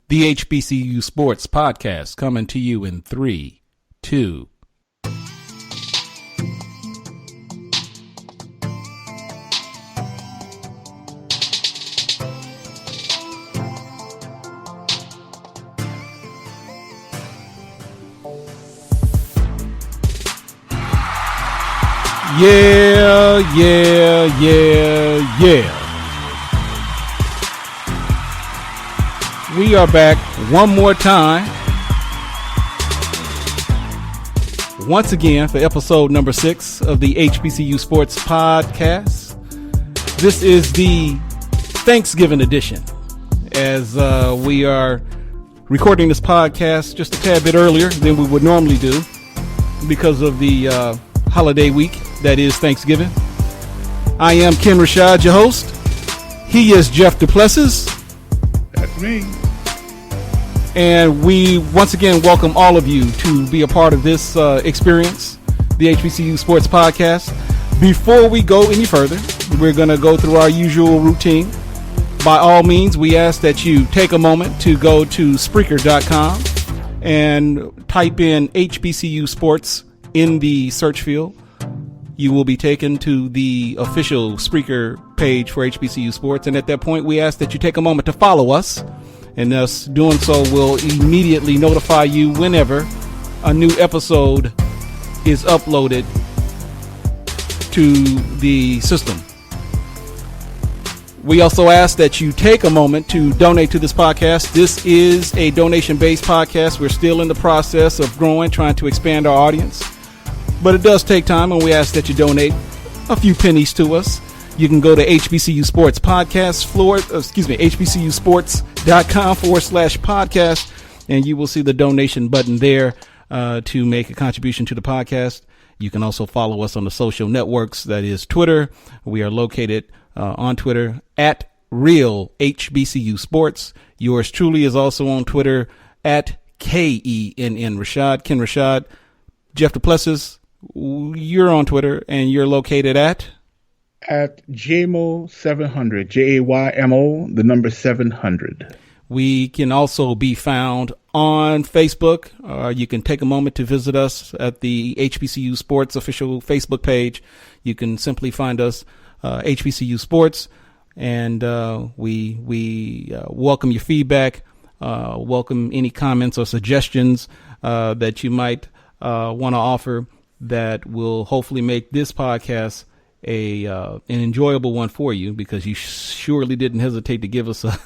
The HBCU Sports Podcast coming to you in 3, 2. Yeah. We are back one more time, once again, for episode number 6 of the HBCU Sports Podcast. This is the Thanksgiving edition, as we are recording this podcast just a tad bit earlier than we would normally do because of the holiday week that is Thanksgiving. I am Ken Rashad, your host. He is Jeff Duplessis. That's me. And we once again welcome all of you to be a part of this experience, the HBCU Sports Podcast. Before we go any further, we're going to go through our usual routine. By all means, we ask that you take a moment to go to Spreaker.com and type in HBCU Sports in the search field. You will be taken to the official Spreaker page for HBCU Sports. And at that point, we ask that you take a moment to follow us. And us doing so will immediately notify you whenever a new episode is uploaded to the system. We also ask that you take a moment to donate to this podcast. This is a donation-based podcast. We're still in the process of growing, trying to expand our audience. But it does take time, and we ask that you donate a few pennies to us. You can go to HBCU Sports Podcast HBCUsports.com/podcast, and you will see the donation button there to make a contribution to the podcast. You can also follow us on the social networks. That is Twitter. We are located on Twitter at Real HBCU Sports. Yours truly is also on Twitter at KENN Rashad, Ken Rashad. Jeff Duplessis, you're on Twitter, and you're located at JAYMO700, JAYMO, the number 700. We can also be found on Facebook. You can take a moment to visit us at the HBCU Sports official Facebook page. You can simply find us HBCU Sports, and we welcome your feedback, welcome any comments or suggestions that you might want to offer that will hopefully make this podcast an enjoyable one for you, because you surely didn't hesitate to give us a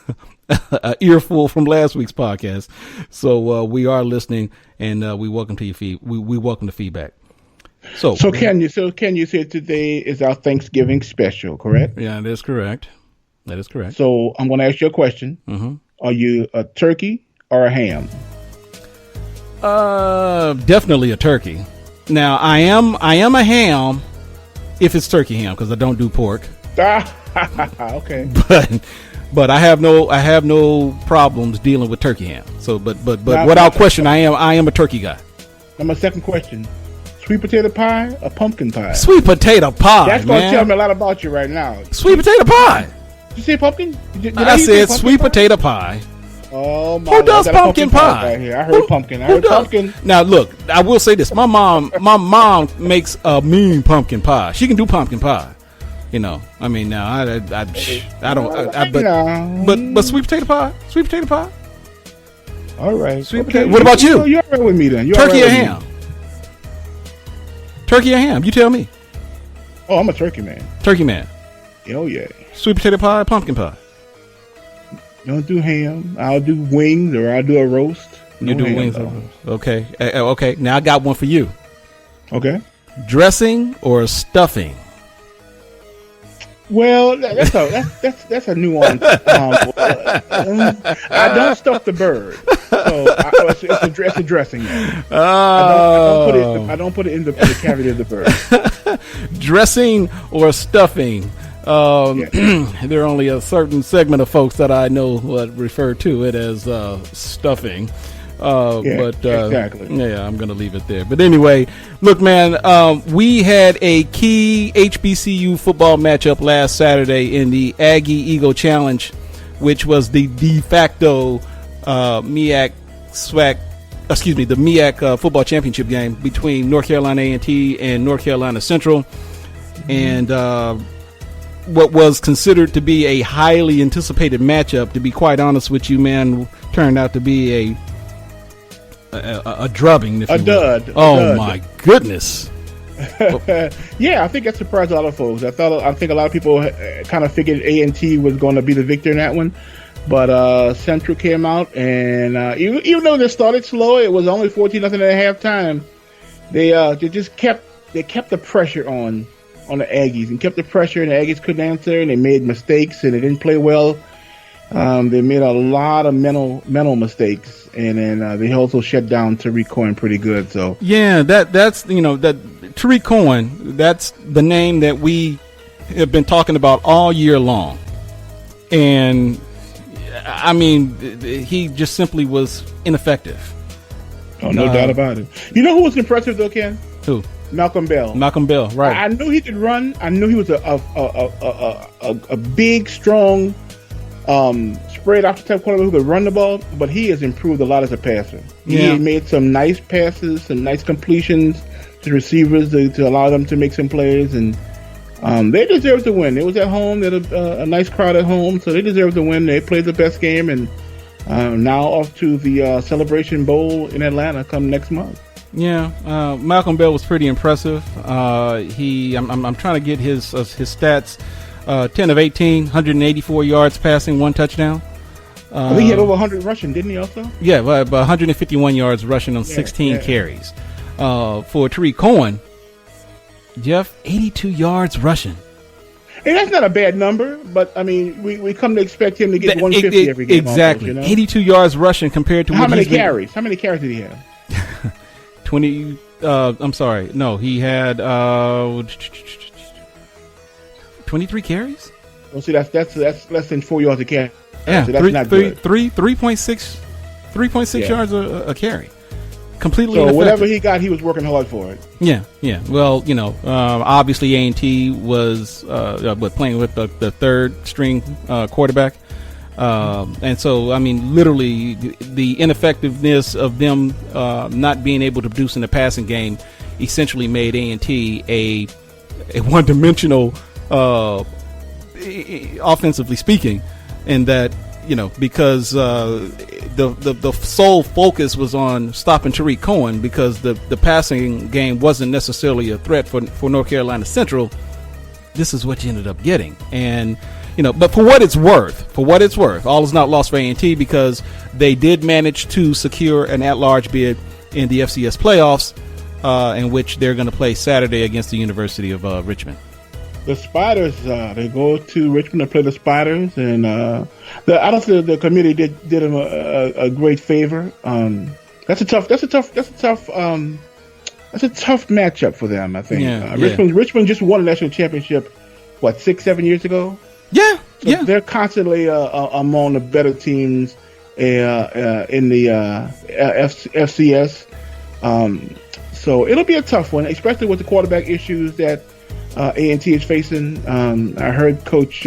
earful from last week's podcast. So we are listening, and we welcome to your we welcome the feedback. So Ken, you said today is our Thanksgiving special, correct? Yeah, that is correct. That is correct. So I'm going to ask you a question. Mm-hmm. Are you a turkey or a ham? Definitely a turkey. Now I am a ham if it's turkey ham, because I don't do pork. Okay. But I have no problems dealing with turkey ham. So but without question, I am a turkey guy. Now my second question: sweet potato pie or pumpkin pie? Sweet potato pie. That's going to tell me a lot about you right now. Sweet potato pie. Did you say pumpkin? I said sweet potato pie. Oh my! Who does pumpkin pie? Right here. I heard pumpkin. I heard pumpkin. Now look, I will say this: my mom makes a mean pumpkin pie. She can do pumpkin pie. You know, I mean, now I don't. But sweet potato pie. All right. Sweet potato. What about you? You're all right with me then. Turkey or ham? Turkey or ham? You tell me. Oh, I'm a turkey man. Turkey man. Oh yeah. Sweet potato pie, pumpkin pie. Don't do ham. I'll do wings, or I'll do a roast. You do wings. Okay. Okay. Now I got one for you. Okay. Dressing or stuffing? Well, that's a nuance. I don't stuff the bird, so it's a dressing. I don't put it in the cavity of the bird. Dressing or stuffing? There are only a certain segment of folks that I know what refer to it as stuffing. Exactly. Yeah, I'm going to leave it there. But anyway, look, man, we had a key HBCU football matchup last Saturday in the Aggie Eagle Challenge, which was the de facto MEAC SWAC, the MEAC football championship game between North Carolina A&T and North Carolina Central, and what was considered to be a highly anticipated matchup, to be quite honest with you, man, turned out to be a drubbing. A dud. My goodness. Yeah, I think that surprised a lot of folks. I think a lot of people kind of figured A&T was going to be the victor in that one, but Central came out, and even though they started slow, it was only 14-0 at halftime. They just kept the pressure on the Aggies, and kept the pressure, and the Aggies couldn't answer, and they made mistakes, and they didn't play well. They made a lot of mental mistakes, and then they also shut down Tariq Cohen pretty good. So yeah, that's that Tariq Cohen, that's the name that we have been talking about all year long, and I mean, he just simply was ineffective. Oh, no doubt about it. You know who was impressive though, Ken? Who? Malcolm Bell. Right. I knew he could run. I knew he was a big, strong, spread out type quarterback who could run the ball, but he has improved a lot as a passer. Yeah. He made some nice passes, some nice completions to receivers to allow them to make some plays, and they deserve to win. It was at home. They had a nice crowd at home, so they deserve to win. They played the best game, and now off to the Celebration Bowl in Atlanta come next month. Yeah, Malcolm Bell was pretty impressive. I'm trying to get his stats. 10 of 18, 184 yards passing, 1 touchdown. I think he had over 100 rushing, didn't he also? Yeah, but 151 yards rushing on 16 carries. For Tariq Cohen, Jeff, 82 yards rushing. And that's not a bad number, but I mean, we come to expect him to get 150 every game. Exactly, almost, 82 yards rushing compared to how many carries? How many carries did he have? 20. I'm sorry, no, he had 23 carries. Well, see, that's less than 4 yards a carry. Yeah, so that's not good. 3.6 yards a carry. Completely so ineffective. Whatever he got, he was working hard for it. Yeah. Well, obviously A&T was playing with the third string quarterback, and so I mean, literally the ineffectiveness of them not being able to produce in the passing game essentially made A&T a one-dimensional, offensively speaking, in that. Because the sole focus was on stopping Tariq Cohen, because the passing game wasn't necessarily a threat for North Carolina Central. This is what you ended up getting, and but for what it's worth, all is not lost for A&T, because they did manage to secure an at-large bid in the FCS playoffs, in which they're going to play Saturday against the University of Richmond. The Spiders, they go to Richmond to play the Spiders, and I don't think the committee did them a great favor. That's a tough matchup for them, I think. Richmond just won a national championship, 6-7 years ago? Yeah, so they're constantly among the better teams in the FCS. So it'll be a tough one, especially with the quarterback issues that A&T is facing. I heard Coach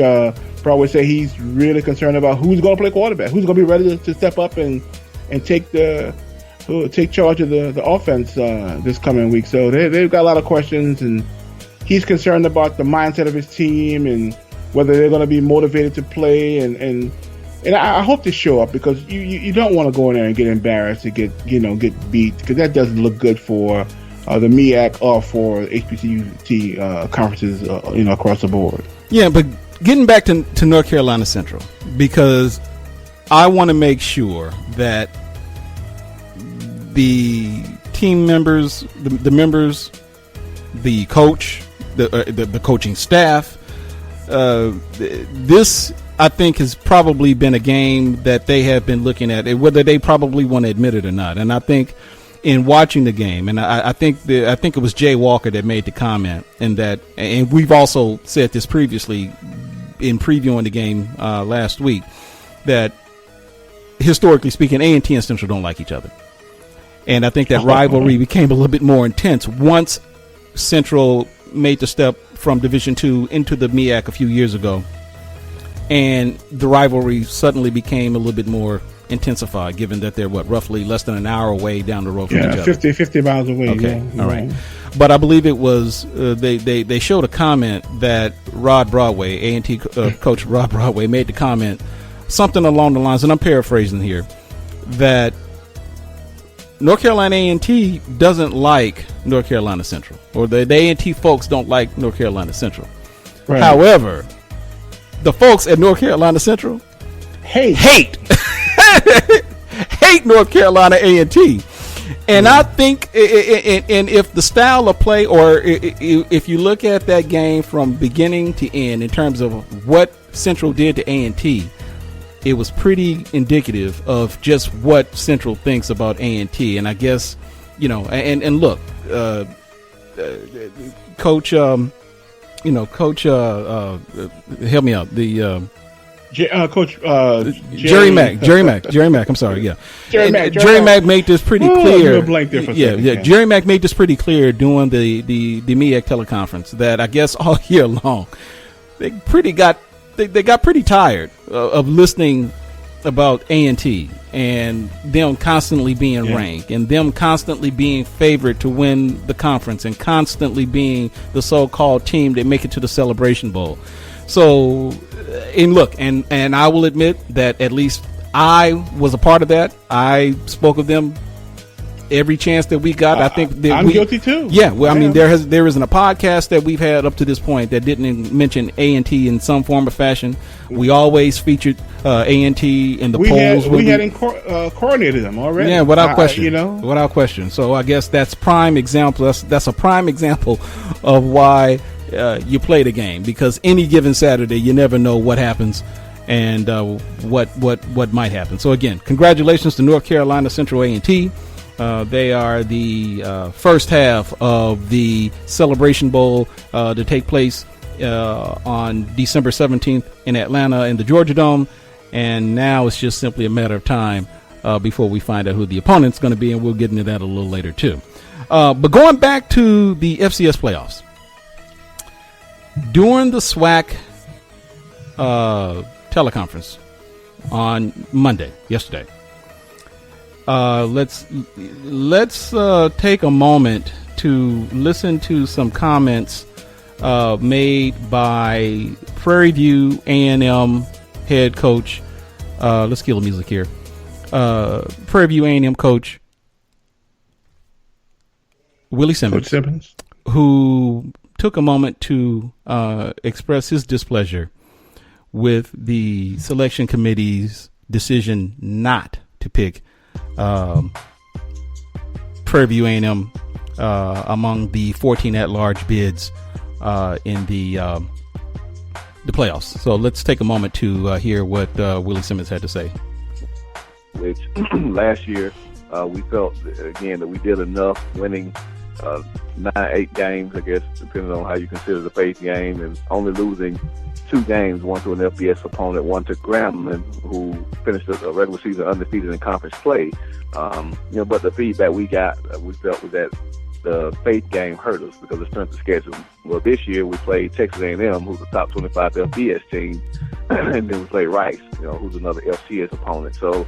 Broadway say he's really concerned about who's going to play quarterback, who's going to be ready to step up and take charge of the offense this coming week. So they've got a lot of questions, and he's concerned about the mindset of his team and whether they're going to be motivated to play. And I hope they show up, because you don't want to go in there and get embarrassed to get beat, because that doesn't look good for the MEAC or for HBCUT conferences, across the board. Yeah, but getting back to North Carolina Central, because I want to make sure that the team members, the members, the coach, the coaching staff, this I think has probably been a game that they have been looking at, whether they probably want to admit it or not. And I think in watching the game, and I think it was Jay Walker that made the comment, and we've also said this previously in previewing the game last week, that historically speaking, A&T and Central don't like each other, and I think that rivalry became a little bit more intense once Central made the step from Division II into the MEAC a few years ago, and the rivalry suddenly became a little bit more intensify, given that they're roughly less than an hour away down the road from each other? 50 miles away. Okay, yeah, all right. But I believe it was they showed a comment that Rod Broadway, A&T coach Rod Broadway, made the comment, something along the lines, and I'm paraphrasing here, that North Carolina A&T doesn't like North Carolina Central, or the A&T folks don't like North Carolina Central. Right. However, the folks at North Carolina Central hate North Carolina A&T. And I think, and if the style of play, or if you look at that game from beginning to end in terms of what Central did to A&T, it was pretty indicative of just what Central thinks about A&T. And I guess, and look, Coach, Coach, help me out. Coach Jerry Mack. I'm sorry. Yeah, Jerry Mack made this pretty clear. Jerry Mack made this pretty clear during the MEAC teleconference that I guess all year long they got pretty tired of listening about A&T and them constantly being ranked and them constantly being favored to win the conference and constantly being the so-called team that make it to the Celebration Bowl. So, and look, and I will admit that at least I was a part of that. I spoke of them every chance that we got. I think I'm guilty too. Yeah, well, I mean, there isn't a podcast that we've had up to this point that didn't mention A&T in some form or fashion. We always featured A&T in the polls. We had coordinated them already. Yeah, without question. Without question. So I guess that's prime example. That's a prime example of why you play the game, because any given Saturday you never know what happens and what might happen. So again, congratulations to North Carolina Central A&T. They are the first half of the Celebration Bowl to take place on December 17th in Atlanta in the Georgia Dome, and now it's just simply a matter of time before we find out who the opponent's going to be, and we'll get into that a little later too. But going back to the FCS playoffs, during the SWAC teleconference on Monday, yesterday, let's take a moment to listen to some comments made by Prairie View A&M head coach. Let's kill the music here. Prairie View A&M coach Willie Simmons, who took a moment to express his displeasure with the selection committee's decision not to pick Prairie View A&M among the 14 at-large bids in the playoffs. So let's take a moment to hear what Willie Simmons had to say. Which last year we felt again that we did enough, winning 9-8 games, I guess, depending on how you consider the faith game, and only losing 2 games, one to an FBS opponent, one to Grambling, who finished a regular season undefeated in conference play. But the feedback we got, we felt was that the faith game hurt us because of strength of schedule. Well, this year we played Texas A&M, who's a top 25 FBS team, and then we played Rice, who's another FCS opponent. So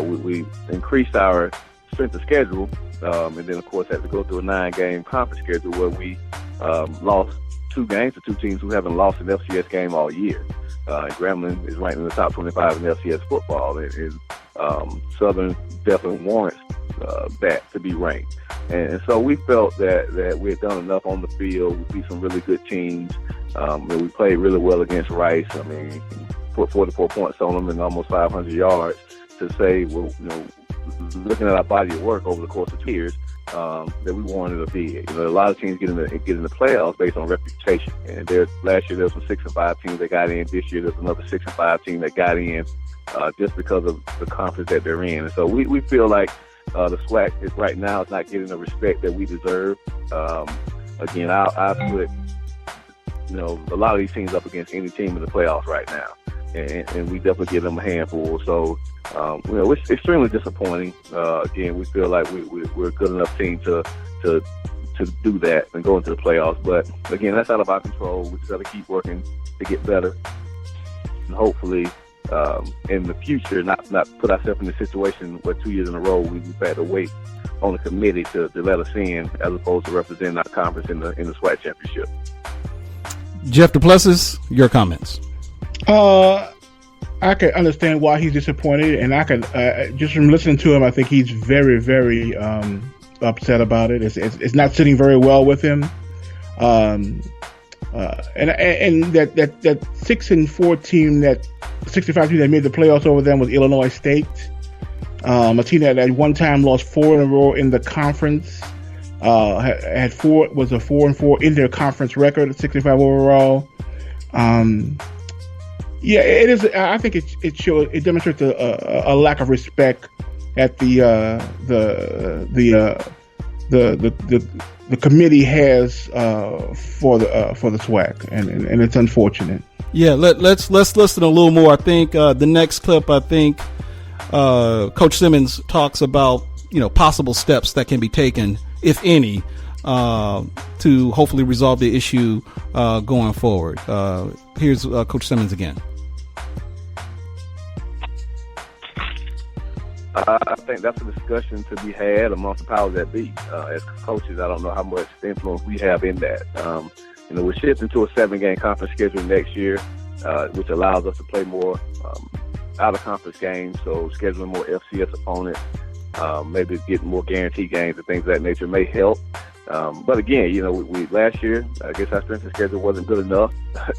we increased our strength of schedule, and then of course had to go through a 9-game conference schedule where we lost 2 games to 2 teams who haven't lost an FCS game all year. Grambling is ranked in the top 25 in FCS football, and Southern definitely warrants that to be ranked. And so we felt that we had done enough on the field. We beat some really good teams. And we played really well against Rice. I mean, put 44 points on them and almost 500 yards to say, well, looking at our body of work over the course of 2 years, that we wanted to be. A lot of teams get in the playoffs based on reputation. And last year there was some 6-5 teams that got in. This year there's another 6-5 team that got in just because of the conference that they're in. And so we feel like the SWAC is right now is not getting the respect that we deserve. Again, I put a lot of these teams up against any team in the playoffs right now, and we definitely give them a handful. So it's extremely disappointing. Again, we feel like we're a good enough team to do that and go into the playoffs. But again, that's out of our control. We just got to keep working to get better, and hopefully in the future, not put ourselves in a situation where 2 years in a row we've had to wait on the committee to let us in, as opposed to representing our conference in the SWAC championship. Jeff Duplessis, your comments. I can understand why he's disappointed, and I can just from listening to him, I think he's very, very upset about it. It's not sitting very well with him. And that 6-4 team, that 65 team that made the playoffs over them was Illinois State, a team that at one time lost 4 in a row in the conference. Had 4-4 in their conference record, 65 overall. Yeah, it is. I think it demonstrates a lack of respect at the committee has for the SWAC, and it's unfortunate. Yeah, let's listen a little more. I think the next clip, Coach Simmons talks about possible steps that can be taken, if any, to hopefully resolve the issue going forward. Here's Coach Simmons again. I think that's a discussion to be had amongst the powers that be. As coaches, I don't know how much influence we have in that. We're shifting to a 7-game conference schedule next year, which allows us to play more out-of-conference games, so scheduling more FCS opponents, maybe getting more guaranteed games and things of that nature may help. But again, we last year, I guess our strength of schedule wasn't good enough.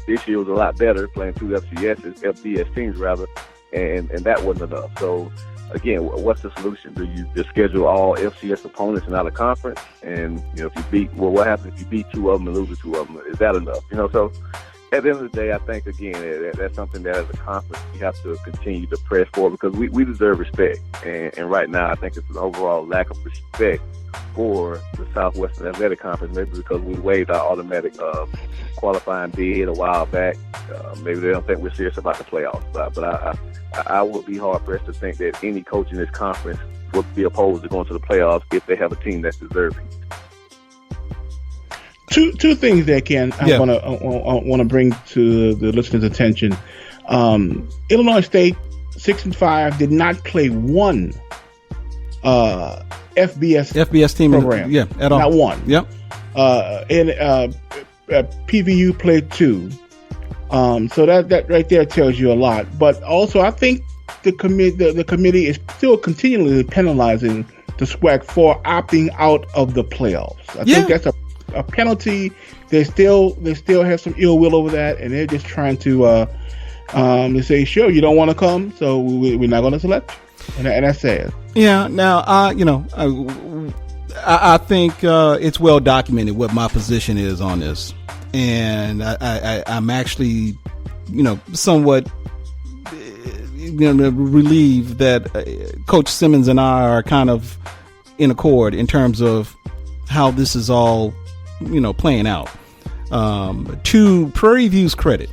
This year was a lot better, playing 2 FBS teams rather, and that wasn't enough. So again, what's the solution? Do you just schedule all FCS opponents and out of conference? And if you beat, what happens if you beat 2 of them and lose the 2 of them? Is that enough? So at the end of the day, I think again that's something that as a conference we have to continue to press for, because we deserve respect. And right now, I think it's an overall lack of respect for the Southwestern Athletic Conference. Maybe because we waived our automatic qualifying bid a while back. Maybe they don't think we're serious about the playoffs. But I would be hard pressed to think that any coach in this conference would be opposed to going to the playoffs if they have a team that's deserving. Two things there, Ken, I want to bring to the listeners' attention. Illinois State 6-5 did not play one FBS team program. At all. Not one. Yep. And PVU played 2. So that right there tells you a lot. But also, I think the committee is still continually penalizing the SWAC for opting out of the playoffs. I think that's a penalty. They still have some ill will over that, and they're just trying to they say, sure, you don't want to come, so we're not going to select you, and that's sad. Yeah. Now, I think it's well documented what my position is on this, and I'm actually, somewhat, relieved that Coach Simmons and I are kind of in accord in terms of how this is all, playing out. To Prairie View's credit,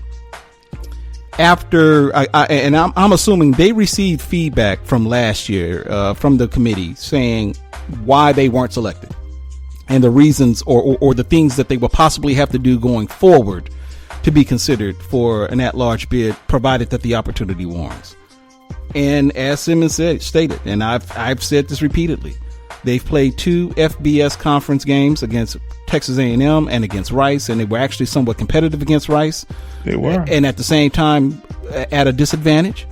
after I'm assuming they received feedback from last year from the committee saying why they weren't selected and the reasons or the things that they will possibly have to do going forward to be considered for an at-large bid, provided that the opportunity warrants. And as Simmons stated, and I've said this repeatedly, they've played 2 FBS conference games against Texas A&M and against Rice, and they were actually somewhat competitive against Rice. They were. And at the same time, at a disadvantage.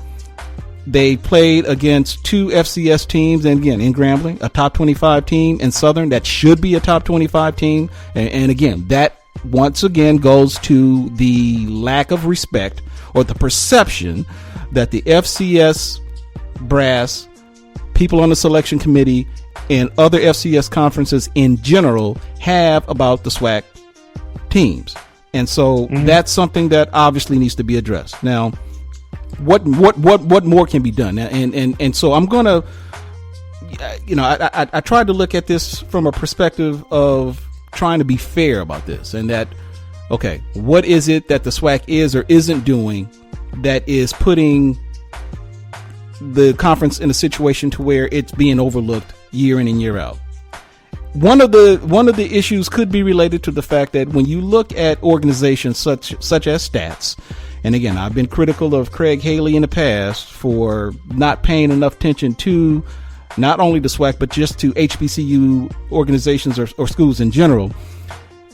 They played against 2 FCS teams, and again, in Grambling, a top 25 team, and Southern, that should be a top 25 team. And again, that once again goes to the lack of respect or the perception that the FCS brass, people on the selection committee, and other FCS conferences in general have about the SWAC teams. And so that's something that obviously needs to be addressed. Now, what more can be done? And so I'm going to, I tried to look at this from a perspective of trying to be fair about this, and that, okay, what is it that the SWAC is or isn't doing that is putting the conference in a situation to where it's being overlooked year in and year out? One of the issues could be related to the fact that when you look at organizations such as Stats And again, I've been critical of Craig Haley in the past for not paying enough attention to not only the SWAC, but just to HBCU organizations or schools in general,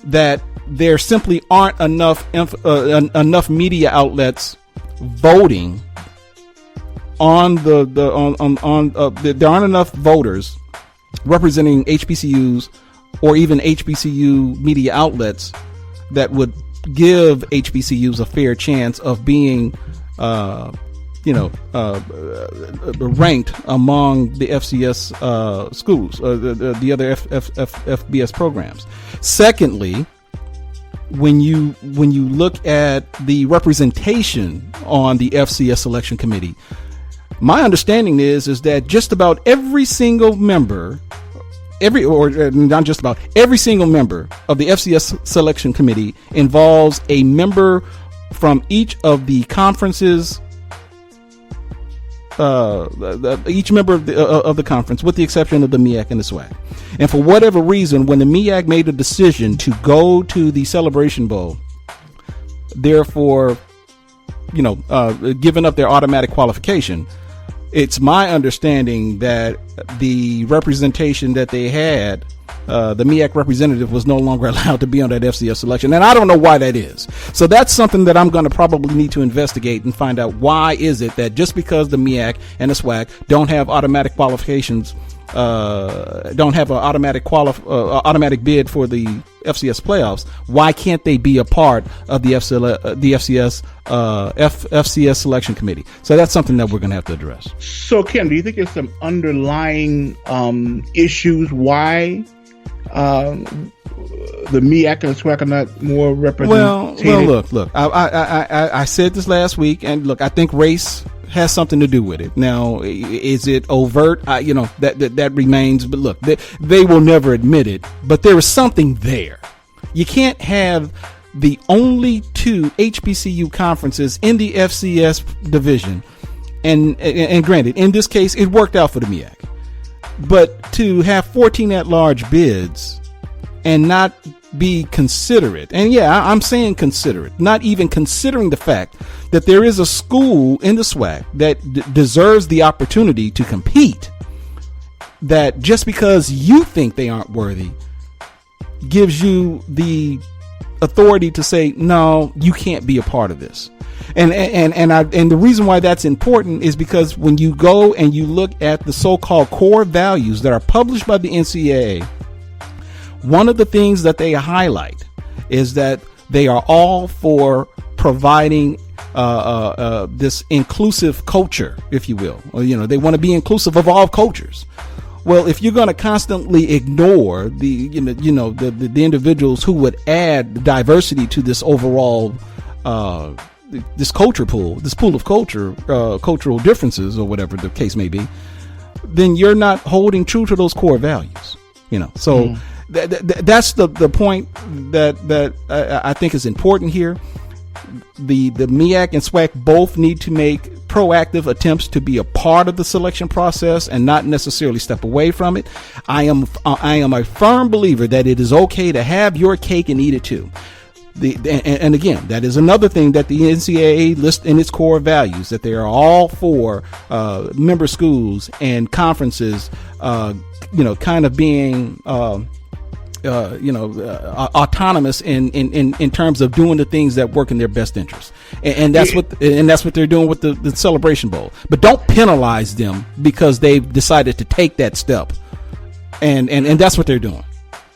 that there simply aren't enough media outlets voting on there aren't enough voters representing HBCUs or even HBCU media outlets that would give HBCUs a fair chance of being, ranked among the FCS schools, the other FBS programs. Secondly, when you look at the representation on the FCS selection committee, my understanding is that just about every single member, every single member of the FCS selection committee involves a member from each of the conferences, each member of the conference, with the exception of the MEAC and the SWAC. And for whatever reason, when the MEAC made a decision to go to the Celebration Bowl, therefore, giving up their automatic qualification, it's my understanding that the representation that they had, the MEAC representative was no longer allowed to be on that FCS selection. And I don't know why that is. So that's something that I'm going to probably need to investigate and find out why is it that just because the MEAC and the SWAC don't have automatic qualifications, don't have an automatic bid for the FCS playoffs, why can't they be a part of the FCS selection committee? So that's something that we're going to have to address. So, Ken, do you think there's some underlying issues why the MEAC and the SWAC are not more represented? Well, look. I said this last week, and look, I think race has something to do with it. Now, is it overt? That remains. But look, they will never admit it. But there is something there. You can't have the only two HBCU conferences in the FCS division, and granted, in this case, it worked out for the MEAC. But to have 14 at-large bids and not be considerate, and yeah, I'm saying considerate, not even considering the fact that there is a school in the SWAC that deserves the opportunity to compete, that just because you think they aren't worthy gives you the authority to say, no, you can't be a part of this. And the reason why that's important is because when you go and you look at the so-called core values that are published by the NCAA, one of the things that they highlight is that they are all for providing this inclusive culture, if you will. Or, they want to be inclusive of all cultures. Well, if you're going to constantly ignore the individuals who would add diversity to this overall this culture pool, this pool of cultural differences, or whatever the case may be, then you're not holding true to those core values. So that's the point that I think is important here. The MEAC and SWAC both need to make proactive attempts to be a part of the selection process and not necessarily step away from it. I am a firm believer that it is okay to have your cake and eat it too. And again, that is another thing that the NCAA lists in its core values, that they are all for member schools and conferences, kind of being autonomous in terms of doing the things that work in their best interest, and that's what they're doing with the Celebration Bowl. But don't penalize them because they've decided to take that step, and that's what they're doing.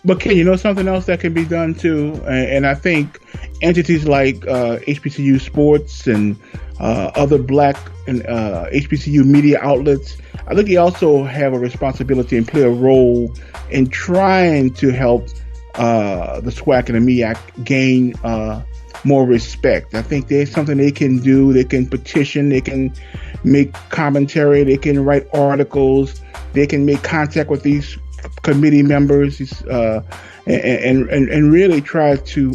But Ken, something else that can be done too, and I think entities like HBCU Sports and other Black and HBCU media outlets, I think they also have a responsibility and play a role in trying to help the SWAC and the MEAC gain more respect. I think there's something they can do. They can petition, they can make commentary, they can write articles, they can make contact with these committee members, and really try to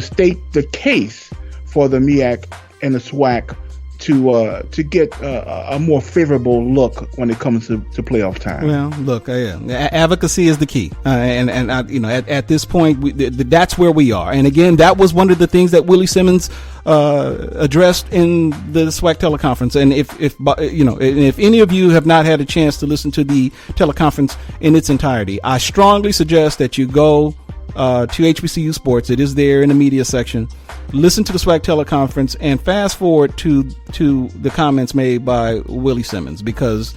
state the case for the MEAC and the SWAC to get a more favorable look when it comes to playoff time. Well, look, advocacy is the key, and at this point, that's where we are. And again, that was one of the things that Willie Simmons addressed in the SWAC teleconference. And if any of you have not had a chance to listen to the teleconference in its entirety, I strongly suggest that you go to HBCU Sports. It is there in the media section. Listen to the SWAC teleconference and fast forward to the comments made by Willie Simmons, because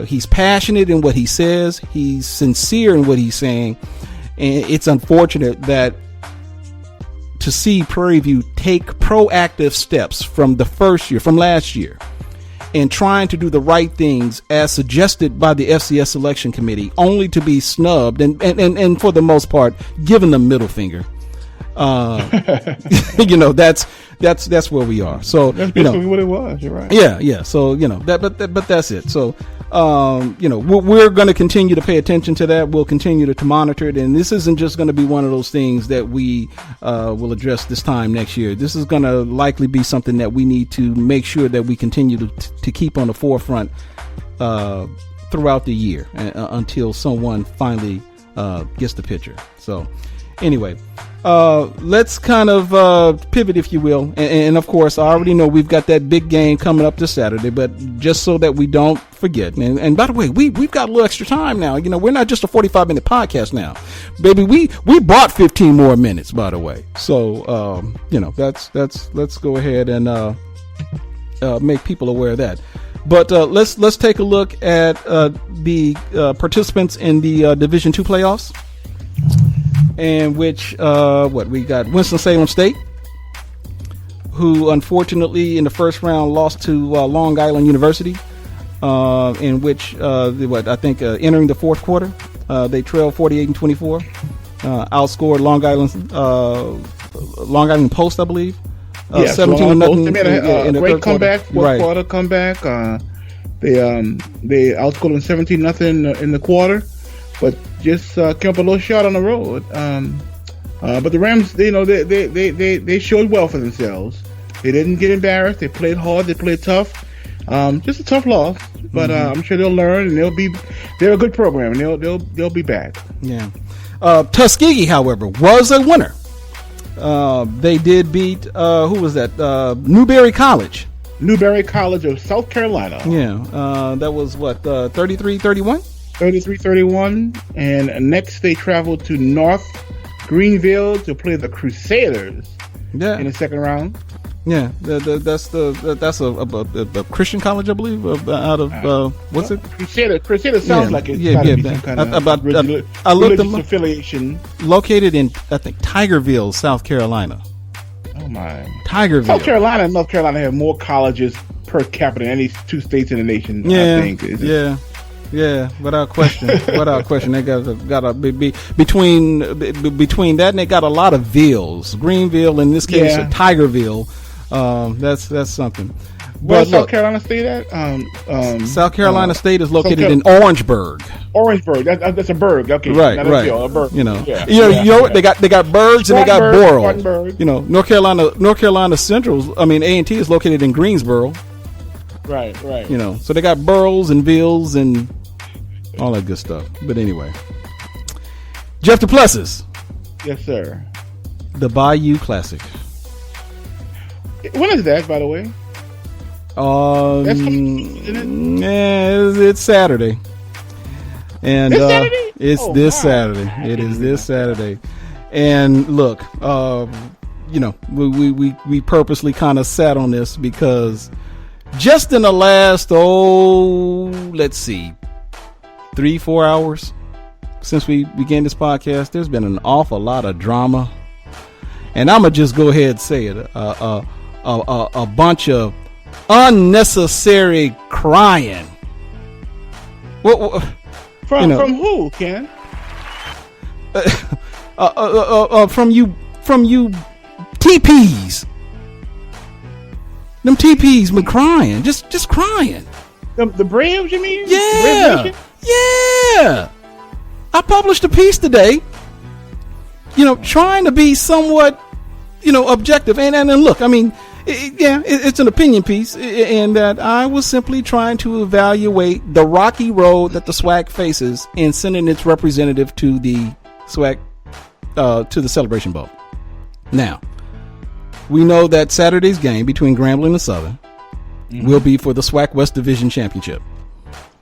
he's passionate in what he says. He's sincere in what he's saying. And it's unfortunate that to see Prairie View take proactive steps from last year, and trying to do the right things as suggested by the FCS selection committee, only to be snubbed and for the most part given the middle finger. That's where we are. So that's basically what it was. You're right. Yeah. So but that's it. So we're going to continue to pay attention to that. We'll continue to monitor it, and this isn't just going to be one of those things that we will address this time next year. This is going to likely be something that we need to make sure that we continue to keep on the forefront throughout the year until someone finally gets the picture. So anyway, let's kind of pivot, if you will. And of course, I already know we've got that big game coming up this Saturday, but just so that we don't forget. And by the way, we've got a little extra time now. We're not just a 45-minute podcast now, baby. We bought 15 more minutes, by the way. So, let's go ahead and make people aware of that. But let's take a look at the participants in the Division II playoffs. In which we got Winston-Salem State, who unfortunately in the first round lost to Long Island University, in which entering the fourth quarter, they trailed 48-24, outscored Long Island Post, I believe, 17-0. They made a great comeback, fourth quarter comeback. They outscored them 17-0 in the quarter, but just came up a little short on the road. But the Rams, they showed well for themselves. They didn't get embarrassed. They played hard. They played tough. Just a tough loss, but I'm sure they'll learn, and they're a good program, and they'll be back. Yeah. Tuskegee, however, was a winner. They did beat who was that? Newberry College. Newberry College of South Carolina. Yeah. That was 33-31. 33-31, and next they traveled to North Greenville to play the Crusaders. Yeah. In the second round. Yeah, that's a Christian college, I believe, out of what's it? Crusader sounds like it's got to be some kind of religious affiliation. Located in, I think, Tigerville, South Carolina. Oh my! Tigerville. South Carolina and North Carolina have more colleges per capita than any two states in the nation. Yeah, I think. Yeah, without question. They got a between that, and they got a lot of villes. Greenville, in this case, Tigerville. That's something. Where's South Carolina State at? South Carolina State is located in Orangeburg. Orangeburg. That's a burg. Okay, right. A burg. They got burgs and they got boroughs. North Carolina Central. A&T is located in Greensboro. Right. So they got boroughs and villes and all that good stuff. But anyway, Jeff DuPlessis. Yes, sir. The Bayou Classic. When is that, by the way? That's coming, isn't it? Yeah, it's Saturday. And this Saturday? It's this Saturday. It is this Saturday. And look, we purposely kind of sat on this because just in the last, 3-4 hours since we began this podcast, there's been an awful lot of drama. And I'm going to just go ahead and say it. A bunch of unnecessary crying. From who, Ken? From you TPs. Them TPs been crying, just crying. The Braves, you mean? Yeah. I published a piece today, trying to be somewhat, objective. And look, it's an opinion piece, and that I was simply trying to evaluate the rocky road that the SWAC faces in sending its representative to the SWAC, to the Celebration Bowl. Now, we know that Saturday's game between Grambling and Southern will be for the SWAC West Division Championship.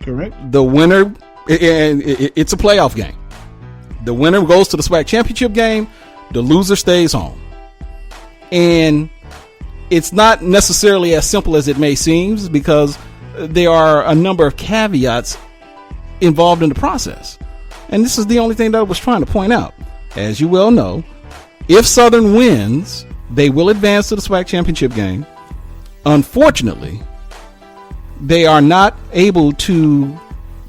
Correct. The winner, and it's a playoff game. The winner goes to the SWAC Championship game. The loser stays home. And it's not necessarily as simple as it may seem, because there are a number of caveats involved in the process. And this is the only thing that I was trying to point out. As you well know, if Southern wins, they will advance to the SWAC Championship game. Unfortunately, they are not able to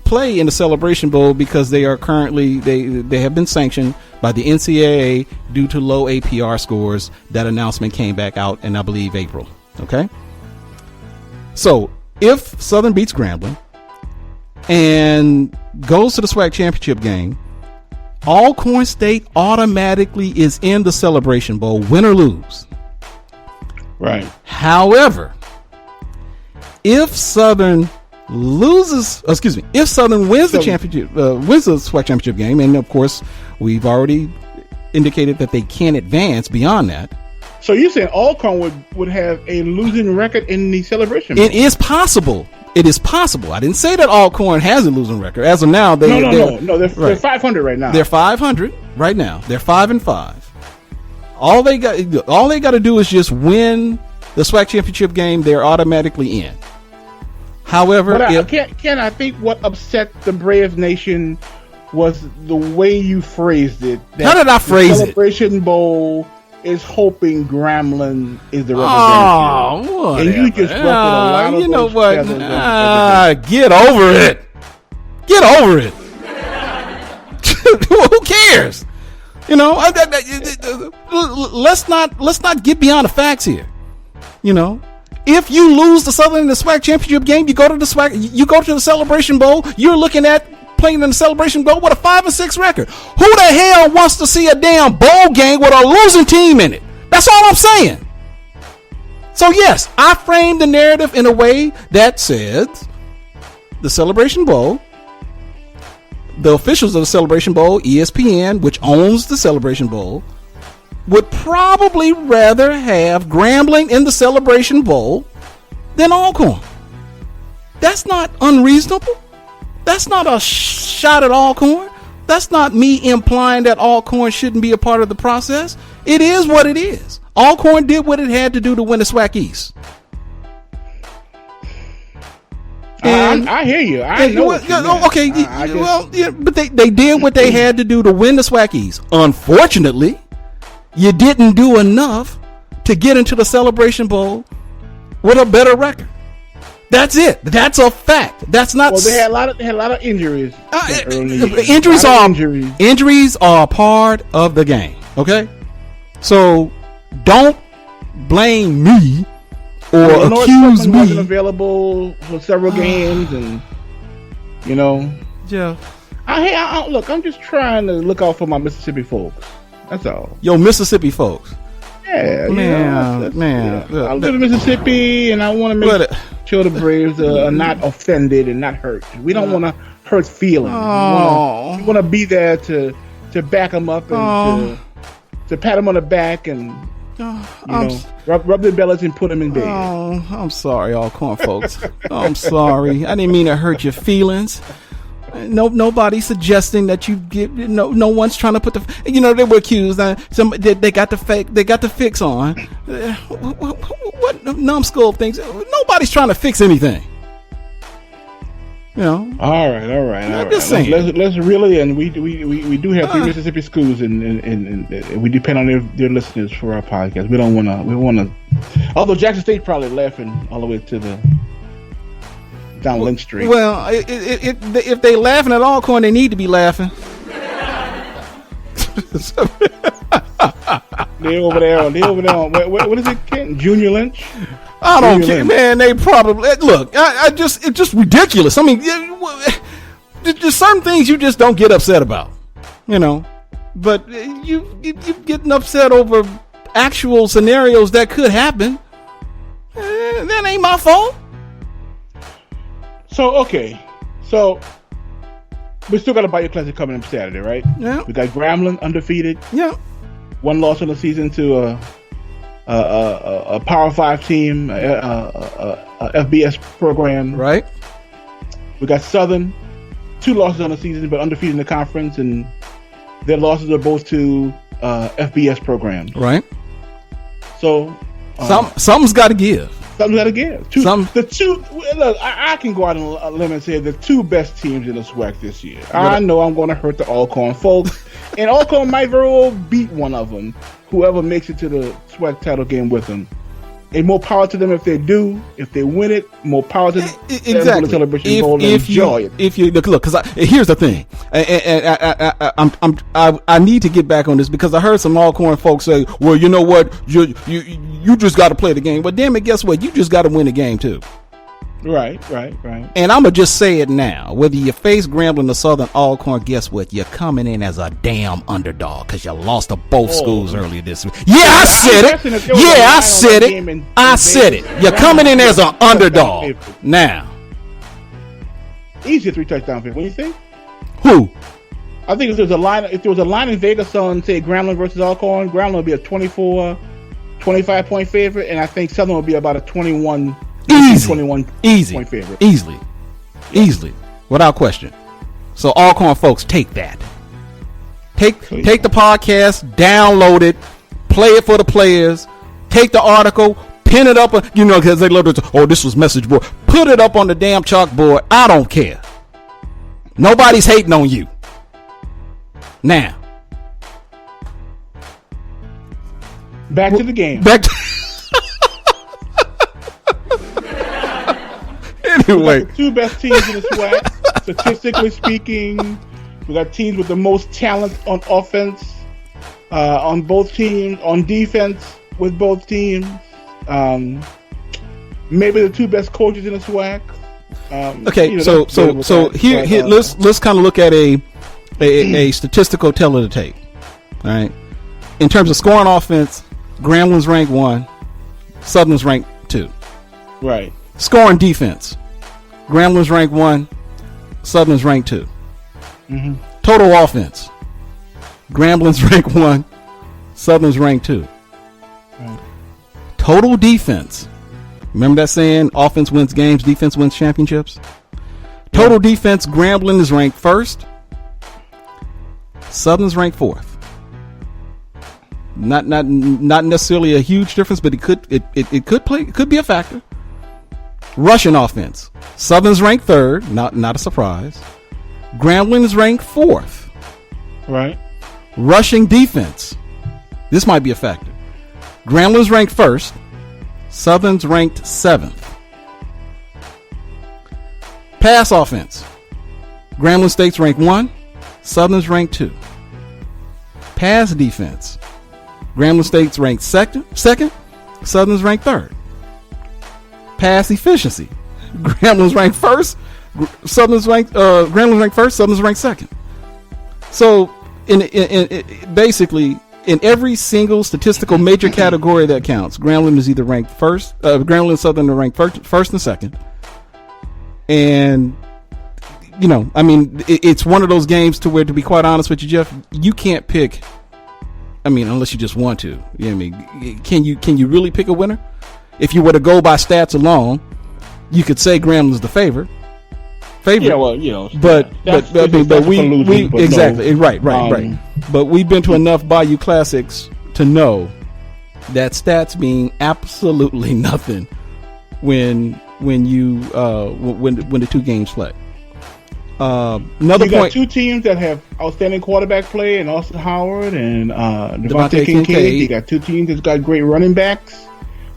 play in the Celebration Bowl because they are currently they have been sanctioned by the NCAA due to low APR scores. That announcement came back out in, I believe, April. Okay, so if Southern beats Grambling and goes to the SWAC Championship game, Alcorn State automatically is in the Celebration Bowl, win or lose. Right. However, if Southern if Southern wins the championship, wins the SWAC championship game, and of course we've already indicated that they can't advance beyond that. So you're saying Alcorn would have a losing record in the Celebration Bowl? It is possible. It is possible. I didn't say that Alcorn has a losing record. As of now, they're 500 right now. They're 500 right now. They're 5-5. All they got to do is just win the SWAC championship game. They're automatically in. However, I think what upset the Braves Nation was the way you phrased it. How did I phrase it? The Celebration Bowl is hoping Grambling is the representative. Oh, and you just ruffled a lot of you know those what? Get over it. Get over it. Who cares? You know, let's not get beyond the facts here. You know, if you lose the Southern in the SWAC championship game, you go to the Celebration Bowl. You're looking at playing in the Celebration Bowl with a 5-6 record. Who the hell wants to see a damn bowl game with a losing team in it? That's all I'm saying. So yes, I framed the narrative in a way that says the Celebration Bowl, the officials of the Celebration Bowl, ESPN, which owns the Celebration Bowl, would probably rather have Grambling in the Celebration Bowl than Alcorn. That's not unreasonable. That's not a shot at Alcorn. That's not me implying that Alcorn shouldn't be a part of the process. It is what it is. Alcorn did what it had to do to win the SWAC East. I hear you. I know what you mean. Okay. But they did what they had to do to win the SWAC East. Unfortunately, you didn't do enough to get into the Celebration Bowl with a better record. That's it. That's a fact. That's not. Well, they had a lot of injuries. Injuries are a part of the game. Okay, so don't blame me or accuse me. Wasn't available for several games, and you know. Yeah. Look, I'm just trying to look out for my Mississippi folks. That's all. Yo, Mississippi folks. Yeah, man. I live in Mississippi, and I want to make sure the Braves are not offended and not hurt. We don't want to hurt feelings. We want to be there to back them up and to pat them on the back and rub their bellies and put them in bed. Oh, I'm sorry, Alcorn folks. I'm sorry. I didn't mean to hurt your feelings. Nobody's suggesting that you get. No one's trying to put the. They were accused. They got the fix on. What numbskull things? Nobody's trying to fix anything. All right. I'm just saying. Let's really, and we do have 3 Mississippi schools, and we depend on their listeners for our podcast. We don't want to. We want to. Although Jackson State probably laughing all the way to the. Down Lynch Street. Well, if they laughing at Alcorn, they need to be laughing. They're over there. What is it, Kenn? Junior Lynch? I don't care, man. They probably look. It's just ridiculous. I mean, there's certain things you just don't get upset about, But you getting upset over actual scenarios that could happen. That ain't my fault. So, okay. So, we still got a Bayou Classic coming up Saturday, right? Yeah. We got Grambling undefeated. Yeah. One loss in the season to a Power 5 team, a FBS program. Right. We got Southern, 2 losses on the season, but undefeated in the conference, and their losses are both to FBS programs. Right. So something's got to give. Something's got to give. Look, I can go out on a limb and say the 2 best teams in the SWAC this year. I know I'm going to hurt the Alcorn folks, and Alcorn might very well beat one of them, whoever makes it to the SWAC title game with them. And more power to them if they do. If they win it, more power to them. Exactly. Celebration Bowl and enjoy it. If you look, because here's the thing, I need to get back on this because I heard some Alcorn folks say, "Well, you know what, you just got to play the game." But damn it, guess what? You just got to win the game too. Right. And I'm gonna just say it now. Whether you face Grambling or Southern Alcorn, guess what? You're coming in as a damn underdog because you lost to both schools earlier this week. Yeah, I said it. Yeah, I said it. I said it. You're coming in as an underdog now. Easy 3 touchdown favorite. What do you think? Who? I think if there was a line in Vegas on, say, Grambling versus Alcorn, Grambling would be a 24, 25 point favorite, and I think Southern would be about a 21 point favorite. Easily, without question. So Alcorn folks, take that. Take the podcast, download it, play it for the players. Take the article, pin it up, because they love to. Oh, this was message board. Put it up on the damn chalkboard. I don't care. Nobody's hating on you. Now, back to the game. Anyway, we got the 2 best teams in the SWAC. Statistically speaking, we got teams with the most talent on offense, on both teams, on defense with both teams. Maybe the 2 best coaches in the SWAC. Okay, so here let's kind of look at a statistical tell of the tape. All right, in terms of scoring offense, Grambling's ranked 1, Southern's ranked 2. Right. Scoring defense, Grambling's ranked 1, Southern's ranked 2. Mm-hmm. Total offense, Grambling's ranked 1, Southern's ranked 2. Right. Total defense, remember that saying, offense wins games, defense wins championships? Total defense, Grambling is ranked 1st, Southern's ranked 4th. Not necessarily a huge difference, but it could be a factor. Rushing offense, Southern's ranked 3rd, not a surprise. Grambling is ranked 4th. Right. Rushing defense, this might be a factor. Grambling's ranked 1st, Southern's ranked 7th. Pass offense, Grambling State's ranked 1, Southern's ranked 2. Pass defense, Grambling State's ranked second, Southern's ranked 3rd. Pass efficiency, Grambling's ranked 1st, Southern's ranked Grambling's ranked 1st, Southern's ranked 2nd. So in basically in every single statistical major category that counts, Grambling is either ranked 1st, Grambling and Southern are ranked 1st and 2nd. And it's one of those games to where, to be quite honest with you, Jeff, you can't pick. Unless you just want to. You know what I mean? Can you really pick a winner? If you were to go by stats alone, you could say Grambling's the favorite. Yeah, well, but we exactly right. But we've been to enough Bayou Classics to know that stats mean absolutely nothing when the 2 games play. Another you got 2 teams that have outstanding quarterback play in Austin Howard and Devontae Kincaid. You got 2 teams that's got great running backs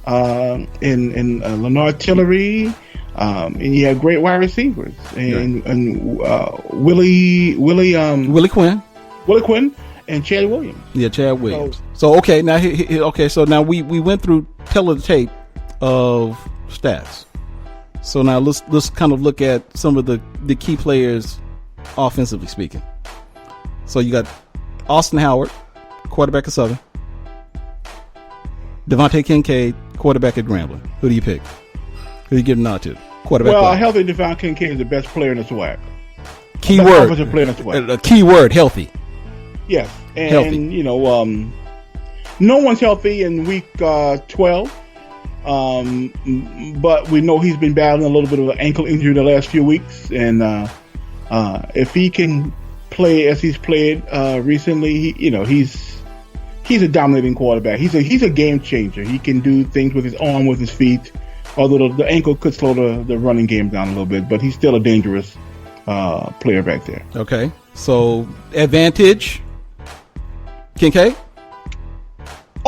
in Leonard Tillery, and you have great wide receivers and Willie Quinn and Chad Williams. Yeah, Chad Williams. So okay, now we went through tell of the tape of stats. So now let's kind of look at some of the key players offensively speaking. So you got Austin Howard, quarterback of Southern. Devontae Kincaid, quarterback at Grambling. Who do you pick? Who you give the nod to? Quarterback. Well, play. healthy Devon Kincaid is the best player in the SWAC. Key Best word. offensive player in the SWAC. A key word. Healthy. Yes, and Healthy. you know, no one's healthy in week 12. But we know he's been battling a little bit of an ankle injury the last few weeks, and if he can play as he's played recently, he's a dominating quarterback. He's a game changer. He can do things with his arm, with his feet. Although the ankle could slow the running game down a little bit, but he's still a dangerous player back there. Okay, so advantage, Kincaid.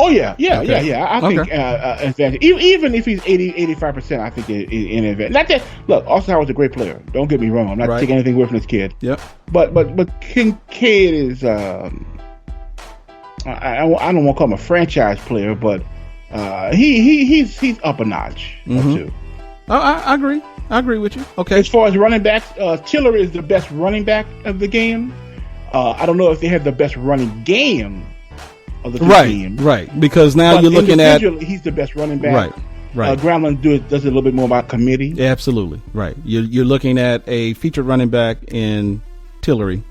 Oh yeah. I think advantage. Even if he's 85%, I think in advantage. Not that. Look, Austin Howard's a great player. Don't get me wrong. I'm not taking anything away from this kid. Yep. But Kincaid is. I don't want to call him a franchise player, but he's up a notch or two. I agree. I agree with you. Okay. As far as running backs, Tillery is the best running back of the game. I don't know if they have the best running game of the two teams. Right. Because now you're looking at he's the best running back. Right. Grambling does it a little bit more about committee. Yeah, absolutely. Right. You're looking at a featured running back in Tillery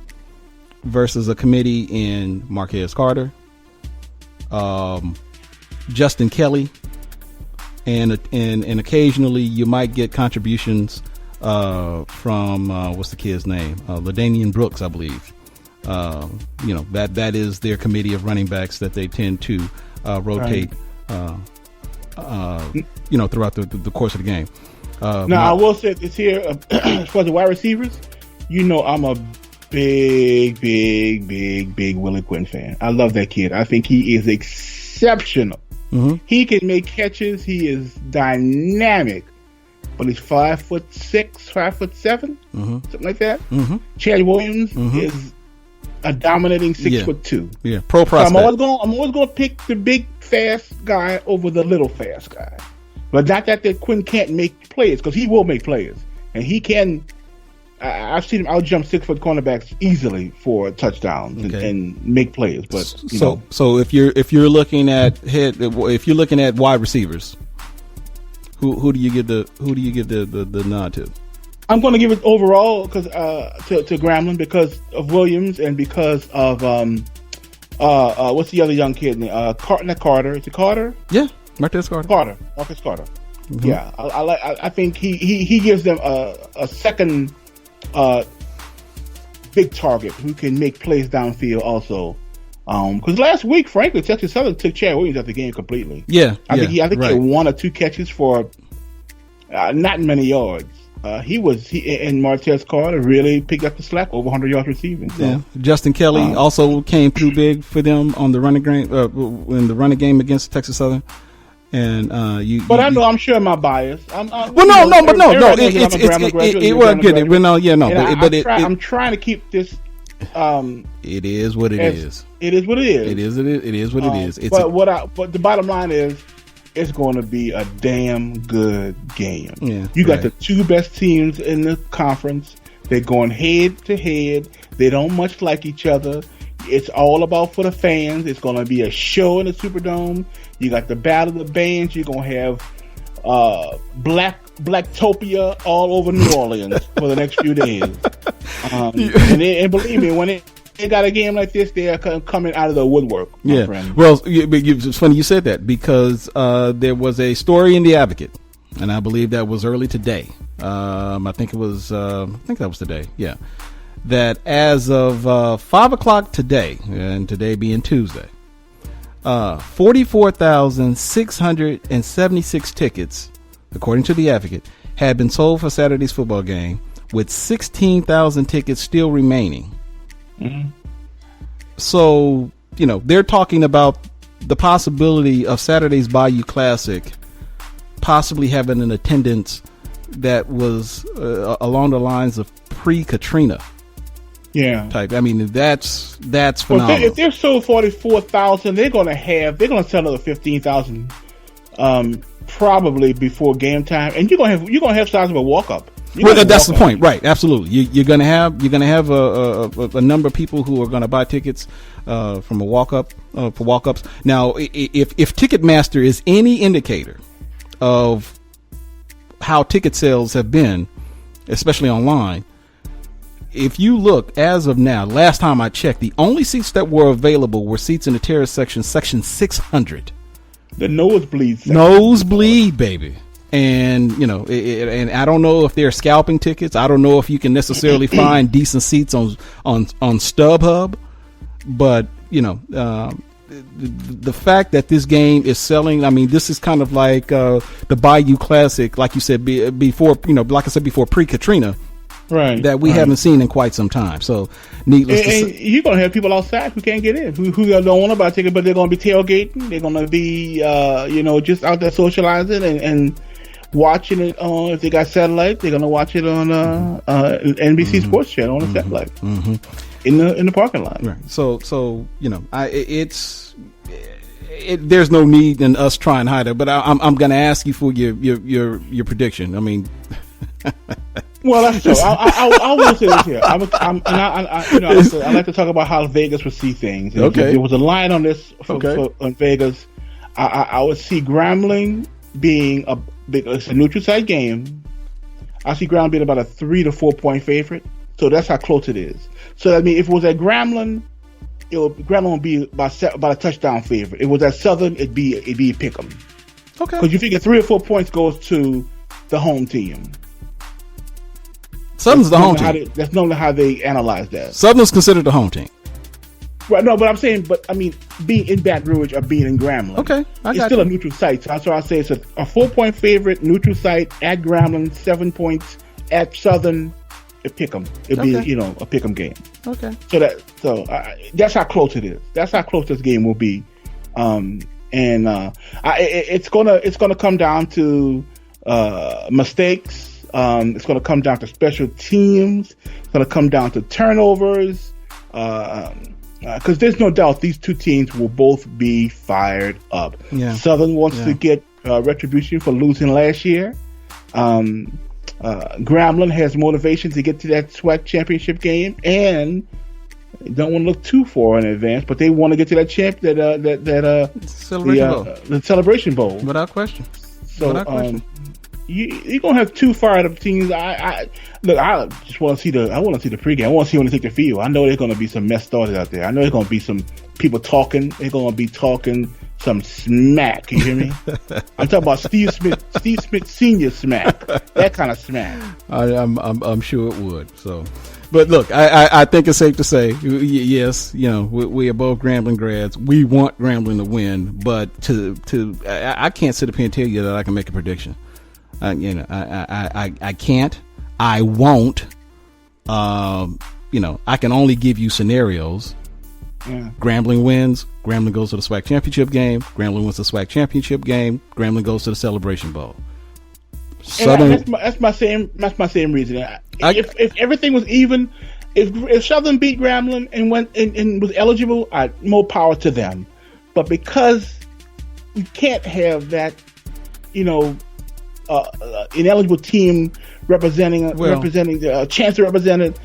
versus a committee in Marquez Carter, Justin Kelly, and occasionally you might get contributions from what's the kid's name? LaDainian Brooks, I believe. That is their committee of running backs that they tend to rotate throughout the course of the game. Now I will say this here as far as the wide receivers, I'm a big Willie Quinn fan. I love that kid. I think he is exceptional. Mm-hmm. He can make catches. He is dynamic, but he's 5'6", 5'7", something like that. Mm-hmm. Chad Williams is a dominating 6'2". Yeah, pro prospect. So I'm always going to pick the big fast guy over the little fast guy, but not that Quinn can't make plays, because he will make plays, and he can. I've seen him out jump 6-foot cornerbacks easily for touchdowns and make plays. But so if you're looking at wide receivers, who do you give the nod to? I'm going to give it overall because to Grambling, because of Williams and because of what's the other young kid? Carter. Is it Carter? Yeah, Marcus Carter. Marcus Carter. Mm-hmm. Yeah, I think he gives them a second. Big target who can make plays downfield also. Because last week, frankly, Texas Southern took Chad Williams out the game completely. I think he had 1 or 2 catches for not many yards. He and Martez Carter really picked up the slack, over 100 yards receiving. So. Yeah, Justin Kelly also came through big for them on the running game in the running game against Texas Southern. And I'm sure my bias. I'm trying to keep this. It is what it is. It is what it is. It is what it is. But the bottom line is, it's going to be a damn good game. Yeah, you got the 2 best teams in the conference. They're going head to head. They don't much like each other. It's all about for the fans. It's going to be a show in the Superdome. You got the Battle of the Bands. You're going to have Blacktopia all over New Orleans for the next few days. And believe me, when they got a game like this, they are coming out of the woodwork, my friend. Well, it's funny you said that, because there was a story in The Advocate, and I believe that was early today. I think that was today. Yeah. That as of 5 o'clock today, and today being Tuesday, 44,676 tickets, according to The Advocate, had been sold for Saturday's football game, with 16,000 tickets still remaining. Mm-hmm. So, they're talking about the possibility of Saturday's Bayou Classic possibly having an attendance that was along the lines of pre-Katrina. Yeah. Type. I mean, that's phenomenal. If they're sold 44,000, they're going to sell another 15,000, probably before game time, and you're going to have size of a walk up. Well, that's the point, right? Absolutely. You're going to have a number of people who are going to buy tickets from a walk up for walk ups. Now, if Ticketmaster is any indicator of how ticket sales have been, especially online. If you look as of now, last time I checked, the only seats that were available were seats in the terrace section 600. The nosebleed section. Nosebleed, baby. And, you know, and I don't know if they're scalping tickets. I don't know if you can necessarily find decent seats on StubHub. But, you know, the fact that this game is selling, I mean, this is kind of like the Bayou Classic, like you said, before, you know, like I said before, pre-Katrina. Right. That we haven't seen in quite some time. So, needless to say. You're going to have people outside who can't get in, who don't want to buy a ticket, but they're going to be tailgating. They're going to be, you know, just out there socializing and watching it on, if they got satellite, they're going to watch it on NBC Sports Channel on the satellite in the parking lot. Right. So you know, there's no need in us trying to hide it, but I'm going to ask you for your prediction. I mean, well, that's true. I will say this here. I like to talk about how Vegas would see things. And okay. If there was a line on this on Vegas, I would see Grambling being it's a neutral site game. I see Grambling being about a 3 to 4 point favorite. So that's how close it is. So I mean, if it was at Grambling, Grambling would be about a touchdown favorite. If it was at Southern, it'd be pick'em. Okay. Because you figure 3 or 4 points goes to the home team. Southern's the home team. That's normally how they analyze that. Southern's considered the home team. Right, no, but I'm saying, being in Baton Rouge or being in Grambling, okay, it's still a neutral site. So that's why I say it's a 4 point favorite, neutral site at Grambling, 7 points at Southern. A pick'em. It'd be, you know, a pick'em game. Okay. So that's how close it is. That's how close this game will be. It's gonna come down to mistakes. It's gonna come down to special teams. It's gonna come down to turnovers. Because there's no doubt these two teams will both be fired up. Yeah. Southern wants to get retribution for losing last year. Grambling has motivation to get to that SWAC championship game, and they don't want to look too far in advance, but they want to get to that the Celebration Bowl. Without question. So, you're gonna have two fired up teams. I just want to see the pregame. I want to see when they take the field. I know there's gonna be some mess started out there. I know there's gonna be some people talking. They're gonna be talking some smack. You hear me? I'm talking about Steve Smith Senior smack. That kind of smack. I'm sure it would. So, but look, I think it's safe to say, yes, you know, we are both Grambling grads. We want Grambling to win, but I can't sit up here and tell you that I can make a prediction. You know, I can't. I won't. You know, I can only give you scenarios. Yeah. Grambling wins. Grambling goes to the SWAC championship game. Grambling wins the SWAC championship game. Grambling goes to the Celebration Bowl. That's my same reason. If everything was even, if Southern beat Grambling and went and was eligible, more power to them. But because we can't have that, you know, ineligible team representing the chance to represent it.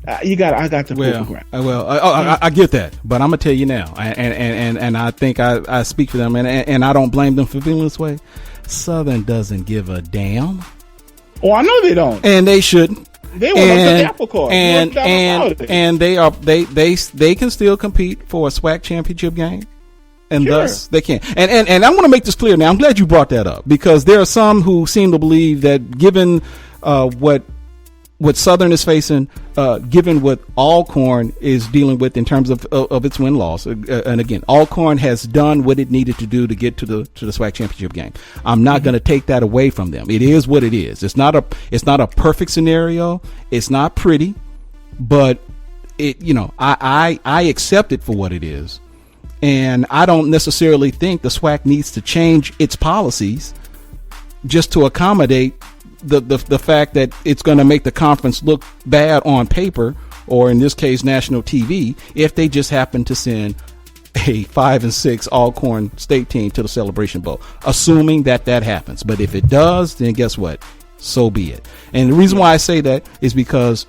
I got to pull for I get that, but I'm gonna tell you now, and I think I speak for them, and I don't blame them for feeling this way. Southern doesn't give a damn. Oh, I know they don't, and they shouldn't. They want the apple cart, and they can still compete for a SWAC championship game. And thus they can. And I want to make this clear now. I'm glad you brought that up, because there are some who seem to believe that given what Southern is facing, given what Alcorn is dealing with in terms of its win-loss, and again, Alcorn has done what it needed to do to get to the SWAC championship game. I'm not going to take that away from them. It is what it is. It's not a perfect scenario. It's not pretty, but it, you know, I accept it for what it is. And I don't necessarily think the SWAC needs to change its policies just to accommodate the fact that it's going to make the conference look bad on paper, or in this case, national TV, if they just happen to send a 5-6 Alcorn State team to the Celebration Bowl, assuming that happens. But if it does, then guess what? So be it. And the reason why I say that is because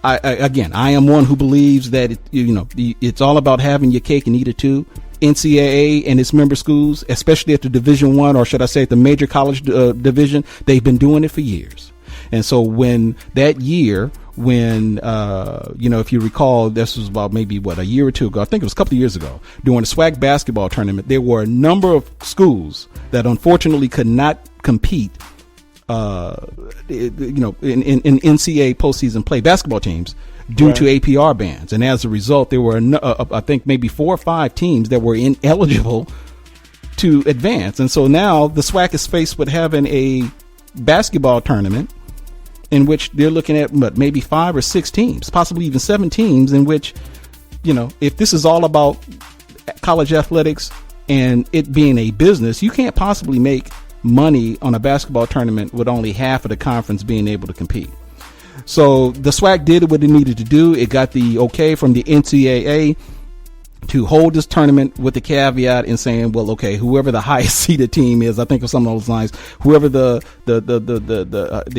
I am one who believes that it's all about having your cake and eat it too. NCAA and its member schools, especially at the Division I, or should I say at the major college division, they've been doing it for years. And so when that year, when, if you recall, this was about maybe a year or two ago, I think it was a couple of years ago, during the SWAC basketball tournament, there were a number of schools that unfortunately could not compete, in NCAA postseason play, basketball teams, due to APR bans. And as a result, there were, I think maybe 4 or 5 teams that were ineligible to advance. And so now the SWAC is faced with having a basketball tournament in which they're looking at maybe 5 or 6 teams, possibly even 7 teams, in which, if this is all about college athletics and it being a business, you can't possibly make money on a basketball tournament with only half of the conference being able to compete. So the SWAC did what it needed to do. It got the okay from the NCAA to hold this tournament, with the caveat in saying, well, okay, whoever the highest seeded team is, I think of some of those lines, whoever the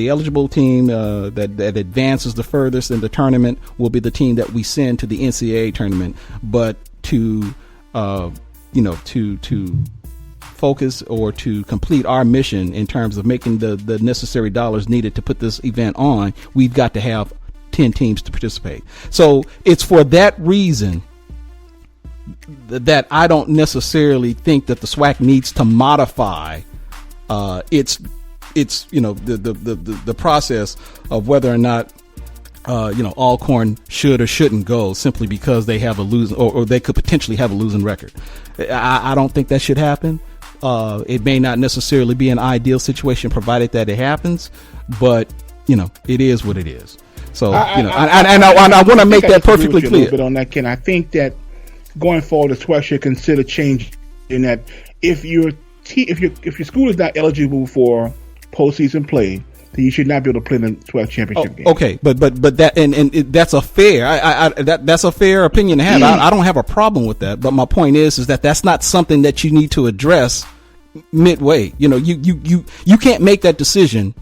eligible team that advances the furthest in the tournament will be the team that we send to the NCAA tournament. But to focus or to complete our mission in terms of making the necessary dollars needed to put this event on, we've got to have 10 teams to participate. So it's for that reason that I don't necessarily think that the SWAC needs to modify its the process of whether or not Alcorn should or shouldn't go simply because they have a losing or they could potentially have a losing record. I don't think that should happen. It may not necessarily be an ideal situation provided that it happens, but it is what it is. So I want to make that perfectly clear. A little bit on that, Ken. I think that going forward, the SWAC should consider changing in that if your school is not eligible for postseason play, then you should not be able to play in the SWAC championship game. Okay, but that and that's a fair that's a fair opinion to have. I don't have a problem with that. But my point is that that's not something that you need to address midway. You can't make that decision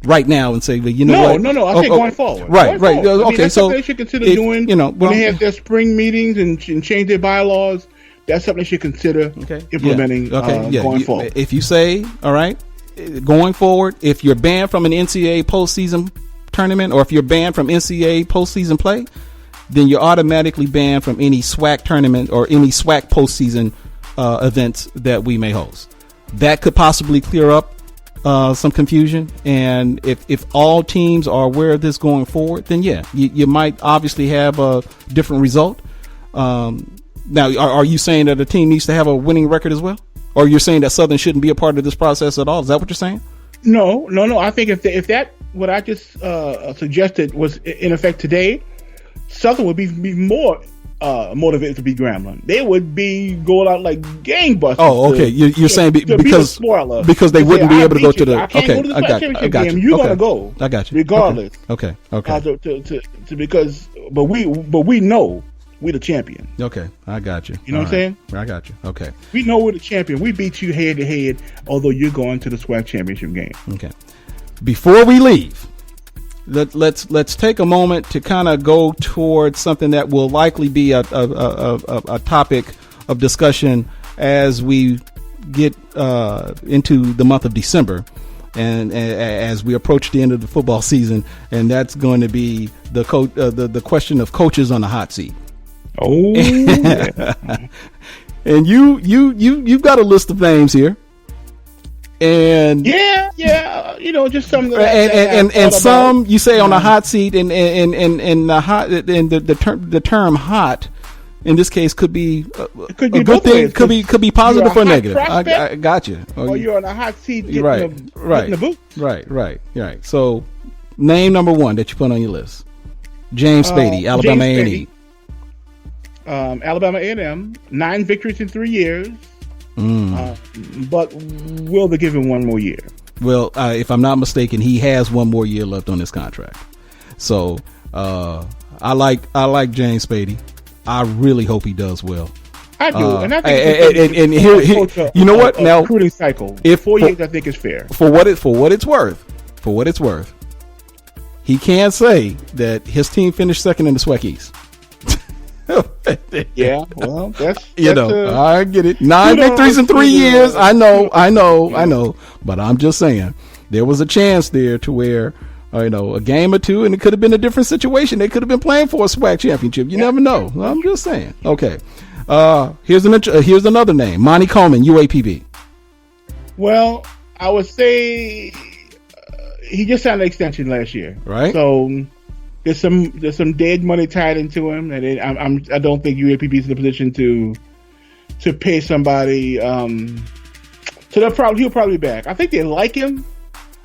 right now and say, well, No. I say going forward. Right. Okay, that's something they should consider doing. When they have their spring meetings and change their bylaws, that's something they should consider implementing going forward. If you say, all right, going forward, if you're banned from an NCAA postseason tournament or if you're banned from NCAA postseason play, then you're automatically banned from any SWAC tournament or any SWAC postseason events that we may host. That could possibly clear up some confusion, and if all teams are aware of this going forward, then you might obviously have a different result. Now, are you saying that a team needs to have a winning record as well, or you're saying that Southern shouldn't be a part of this process at all? Is that what you're saying? No. I think if that what I just suggested was in effect today, Southern would be more motivated to beat Grambling. They would be going out like gangbusters. Oh, okay. You're saying because they wouldn't be able to go to the. I got you. You're gonna go. I got you. Regardless. Okay. But we know we're the champion. Okay, I got you. You know what I'm saying? I got you. Okay. We know we're the champion. We beat you head to head, although you're going to the SWAC championship game. Okay. Before we leave, let's take a moment to kind of go towards something that will likely be a topic of discussion as we get into the month of December and as we approach the end of the football season, and that's going to be the question of coaches on the hot seat. Oh, yeah. And you've got a list of names here. And just some and some you say on a hot seat, and the hot and the term hot in this case could be a good thing, could be positive or negative. I got you. Or you're on a hot seat, getting the boots. Right. So, name number 1 that you put on your list: James Spady, Alabama A&T. Alabama A&M, 9 victories in 3 years. But will they give him 1 more year? Well, if I'm not mistaken, he has 1 more year left on his contract. So I like James Spady. I really hope he does well. I do, and I think and here you know what? Now recruiting cycle. If 4 years, I think is fair. For what it's worth, he can say that his team finished second in the SWAC East. Yeah, well, that's I get it. 9 victories in 3 years. I know. But I'm just saying, there was a chance there to where, a game or two, and it could have been a different situation. They could have been playing for a SWAC championship. You never know. I'm just saying. Okay. Here's another name, Monty Coleman, UAPB. Well, I would say he just signed an extension last year, right? So there's some dead money tied into him, and I don't think UAPB is in a position to pay somebody. So he'll probably be back. I think they like him.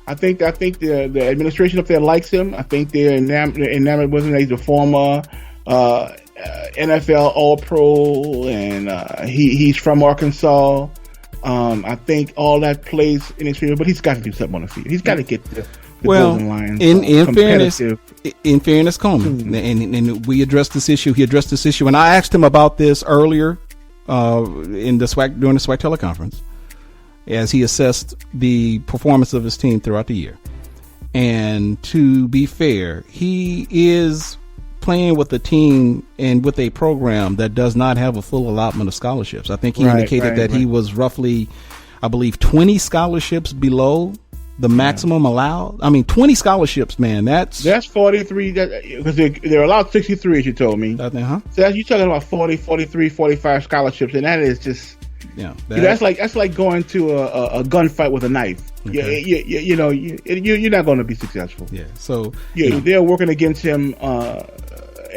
I think the administration up there likes him. I think they're enamored with him. He's a former NFL All-Pro, and he's from Arkansas. I think all that plays in his favor, but he's got to do something on the field. He's got to get the Golden Lions. In fairness, Coleman, and we addressed this issue. He addressed this issue, and I asked him about this earlier during the SWAC teleconference, as he assessed the performance of his team throughout the year. And to be fair, he is playing with a team and with a program that does not have a full allotment of scholarships. I think he indicated that he was roughly, I believe, 20 scholarships below the maximum allowed. I mean, 20 scholarships, man. That's 43. Because they're allowed 63, as you told me. So you're talking about 40, 43, 45 scholarships, and that is just that's like going to a gunfight with a knife. Okay. You're not going to be successful. Yeah. So they're working against him.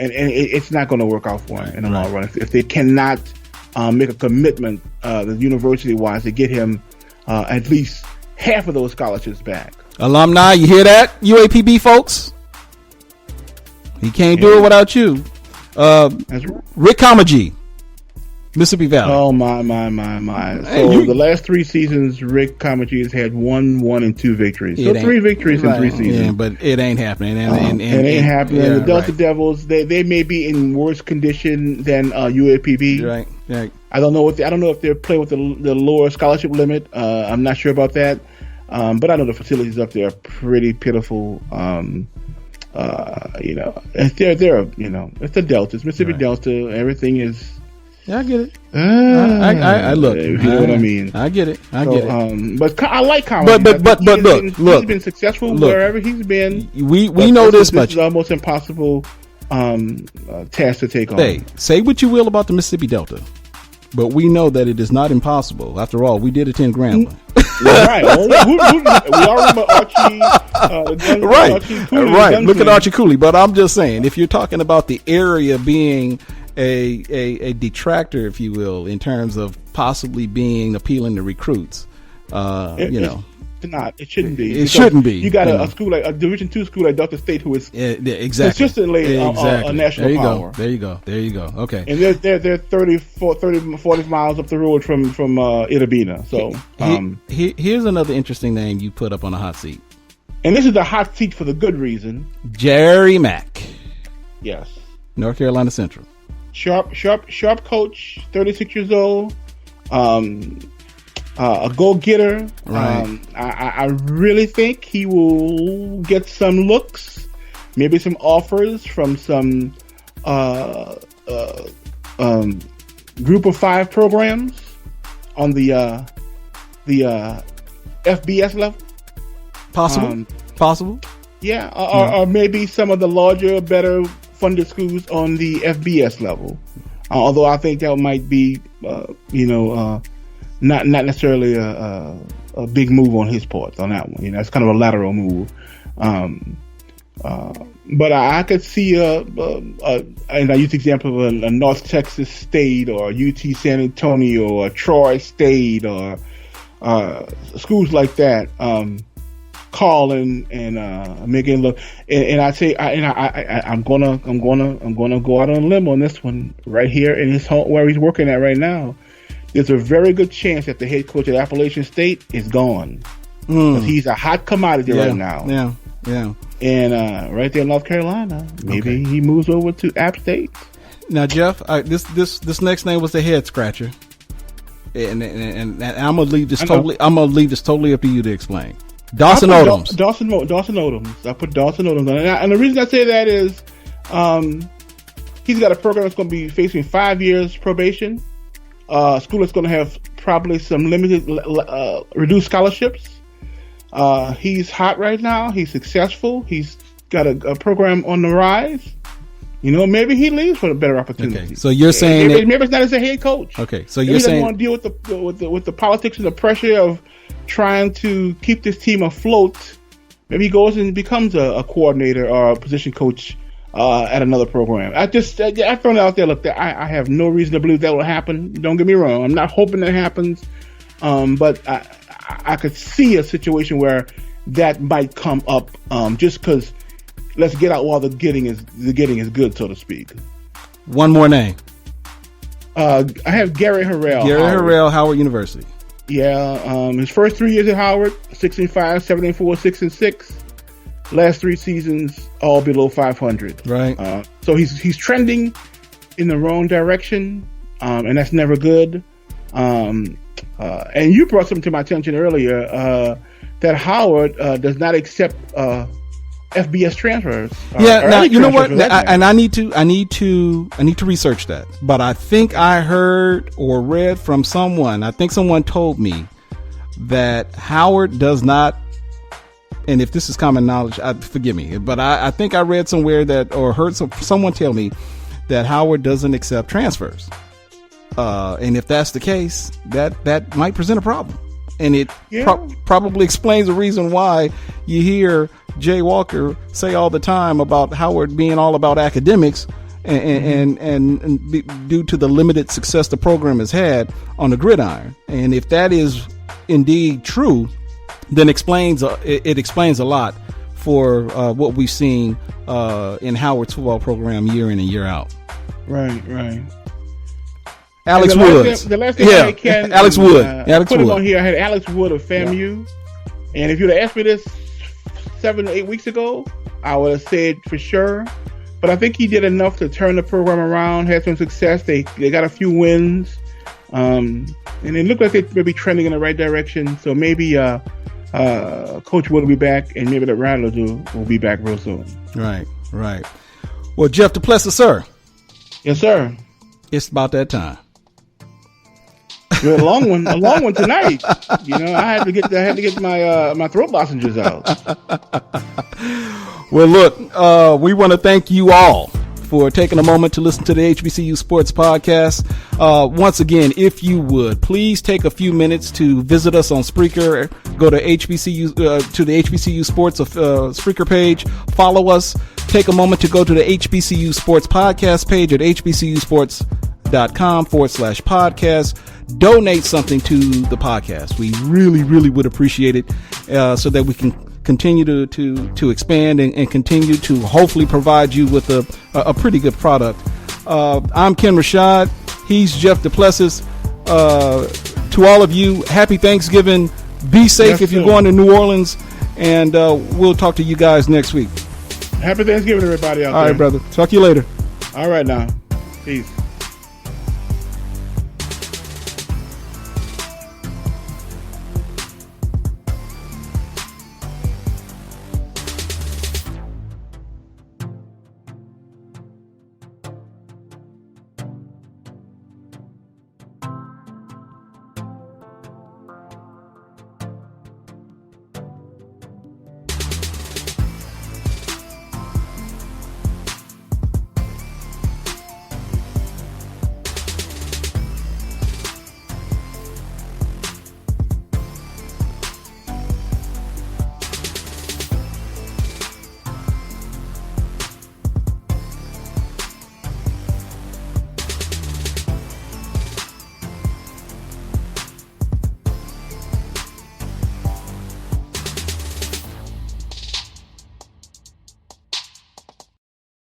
And it's not going to work out for him in the long run. If they cannot make a commitment, the university-wise, to get him at least half of those scholarships back. Alumni, you hear that, UAPB folks? He can't do it without you. Rick Kamaji, Mississippi Valley. Oh, my. So the last 3 seasons, Rick Kamaji has had 1, and 2 victories. So 3 victories in 3 seasons. Yeah, but it ain't happening. It ain't happening. The Delta Devils, they may be in worse condition than UAPB. Right. I don't know if they're playing with the lower scholarship limit. I'm not sure about that. But I know the facilities up there are pretty pitiful. It's the Delta. It's Mississippi Delta. Everything is. Yeah, I get it. I look. If you know what I mean. I get it. But I like Collins. But look, he's been successful wherever he's been. We know this much. This is almost impossible task to take on. Hey, say what you will about the Mississippi Delta, but we know that it is not impossible. After all, we did attend Grambling. Right. We all remember Archie. Archie Cooley, look at Archie Cooley. But I'm just saying, if you're talking about the area being a detractor, if you will, in terms of possibly being appealing to recruits, It's not. It shouldn't be. It shouldn't be. You got a school like a Division II school like Delta State, who is consistently a national power. There you go. Okay. And they're 40 miles up the road from Itabena. So here's another interesting name you put up on a hot seat. And this is a hot seat for the good reason. Jerry Mack. Yes. North Carolina Central. Sharp coach, 36 years old. A go-getter. Right. I really think he will get some looks, maybe some offers from some group of 5 programs on the FBS level. Possible. Yeah, or maybe some of the larger, better funded schools on the FBS level. Although I think that might be, not necessarily a big move on his part on that one. It's kind of a lateral move. But I could see and I use the example of a North Texas State or UT San Antonio or Troy State or schools like that. Calling and making look, and I say, I'm gonna go out on a limb on this one right here in his home where he's working at right now. There's a very good chance that the head coach at Appalachian State is gone. He's a hot commodity right now. Yeah. And right there in North Carolina, maybe he moves over to App State. Now, Jeff, this next name was a head scratcher, and I'm gonna leave this totally up to you to explain. Dawson Odoms. Dawson Odoms. I put Dawson Odoms on it. And the reason I say that is he's got a program that's going to be facing 5 years probation. School is going to have probably some limited, reduced scholarships. He's hot right now. He's successful. He's got a program on the rise. You know, maybe he leaves for a better opportunity. Okay, so you're saying maybe it's not as a head coach. Okay, so maybe you're he doesn't saying want to deal with the politics and the pressure of trying to keep this team afloat. Maybe he goes and becomes a coordinator or a position coach at another program. I thrown it out there. Look, I have no reason to believe that will happen. Don't get me wrong. I'm not hoping that happens, but I could see a situation where that might come up just because. Let's get out while the getting is good, so to speak. One more name. I have Gary Harrell. Harrell, Howard University. Yeah, his first 3 years at Howard, 6-5, 7-4, 6-6. Last 3 seasons, all below 500. Right. So he's trending in the wrong direction, and that's never good. And you brought something to my attention earlier that Howard does not accept. FBS transfers. Now you know what? I need to research that. But I think I heard or read from someone. I think someone told me that Howard does not. And if this is common knowledge, forgive me. But I think I read somewhere that or heard someone tell me that Howard doesn't accept transfers. And if that's the case, that might present a problem. And it probably explains the reason why you hear Jay Walker say all the time about Howard being all about academics and due to the limited success the program has had on the gridiron. And if that is indeed true, then it explains a lot for what we've seen in Howard's football program year in and year out. Right. Alex Wood. The last thing I can Alex Wood. Put him on here. I had Alex Wood of FAMU, and if you'd have asked me this 7 or 8 weeks ago, I would have said for sure. But I think he did enough to turn the program around. Had some success. They got a few wins, and it looked like they may be trending in the right direction. So maybe Coach Wood will be back, and maybe the Rattlers will be back real soon. Right. Well, Jeff DuPlessis, sir. Yes, sir. It's about that time. A long one tonight. You know, I had to get my throat lozenges out. Well, look, we want to thank you all for taking a moment to listen to the HBCU Sports Podcast. Once again, if you would, please take a few minutes to visit us on Spreaker. Go to HBCU to the HBCU Sports Spreaker page. Follow us. Take a moment to go to the HBCU Sports Podcast page at hbcusports.com/podcast. Donate something to the podcast. We really, really would appreciate it so that we can continue to expand and continue to hopefully provide you with a pretty good product. I'm Ken Rashad. He's Jeff DuPlessis. To all of you, happy Thanksgiving. Be safe if you're going to New Orleans, and we'll talk to you guys next week. Happy Thanksgiving, everybody out there. All right, brother. Talk to you later. All right, now. Peace.